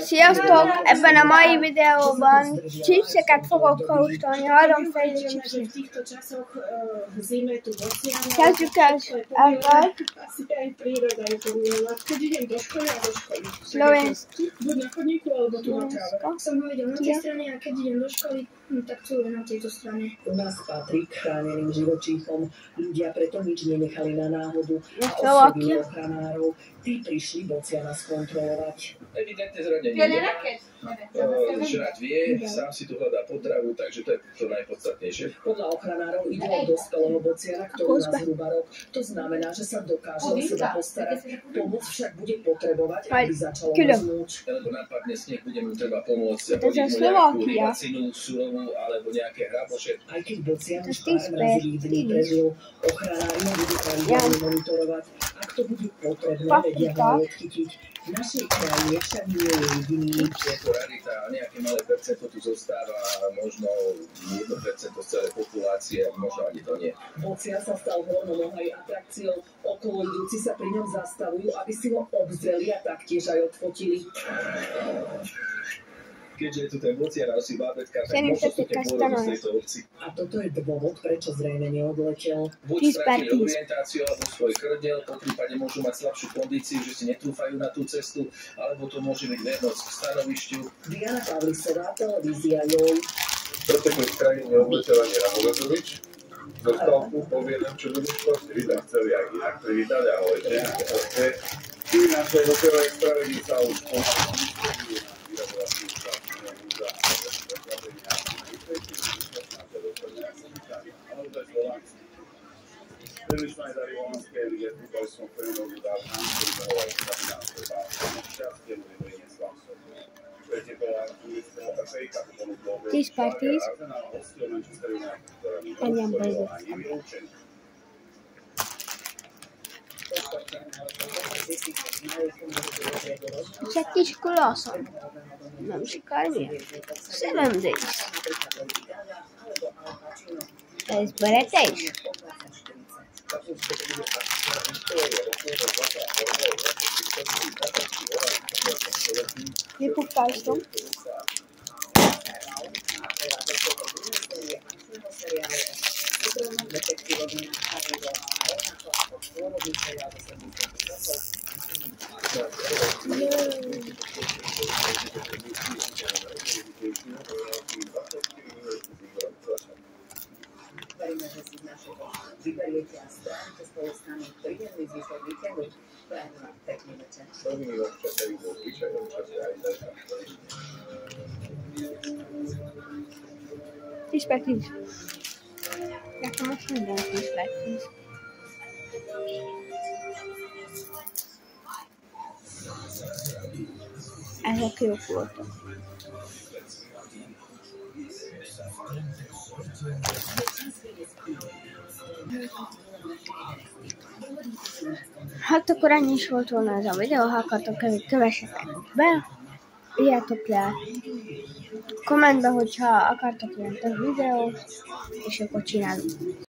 Sziasztok! Ebben a mai videóban chipseket fogok kóstolni, 3 féle chipset. Kezdjük el ezzel. Slovenský. Som ho videl na tej strane a keď idem do školy, tak to je na tejto strane. U nás patrí k chráneným živočíchom. Ľudia preto nič nenechali na náhodu a oslovili ochranárov. Tí prišli bociana skontrolovať. Evidentne zranenie žrať vie, sám si tu hľadá potravu, takže to je to najpodstatnejšie. Podľa ochranárov ide o dospelého bociana, ktorý má zhruba rok. To znamená, že sa dokáže o seba postarať. Pomoc však bude potrebovať, aby začalo roznúť. Lebo napadne sneh, bude mu treba pomôcť podiť mu nejakú rybacinu, surovú alebo nejaké hraboše. Aj keď bocian už pár mrazivých dní prežil, ochranári ho budú pravidelne monitorovať. Ak to bude potrebné, vedia ho odchytiť. V našej krajine však nie je jediný. Je to rarita, nejaké malé percento tu zostáva, možno 1% z celej populácie, možno ani to nie. Bocian sa stal hlavnou aj atrakciou. Okolo idúci sa pri ňom zastavujú, aby si ho obzreli a taktiež aj odfotili. Keďže je tu ten bocian a asi bábetka, tak možno sú tie pôrodu z tejto obci. A toto je dôvod, prečo zrejme neodletel. Buď stratili orientáciu alebo svoj krdel, poprípade môžu mať slabšiu kondíciu, že si netrúfajú na tú cestu, alebo to môže byť vernosť k stanovišťu. Diana Pavlisová, televízia JOJ. Pretekli v krajine odletel ani Rahovezovič. Dostal povie nám, čo budeš proste. Vy tam chceli aj inak privítať, ahojte. Ty našej hotelovej spravedí sa už These parties andiamo a vedere. C'è chi scoloso, non si cambia. 7 days. It's better days. Wypuszczałeś tą? Veríme, že si z našeho vyberiete a strávite spolu s nami príjemný zvyšok víkendu. Prajem vám pekný večer. První vás čakajú vo zvyčajnom čase aj dnes. These parties. Jak to máš nedať, these parties? Ez a kők voltam. Hát akkor ennyi is volt volna ez a videó, ha akartok, kövessetek be, írjátok le kommentbe, hogyha akartok ilyen több videót, és akkor csinálunk.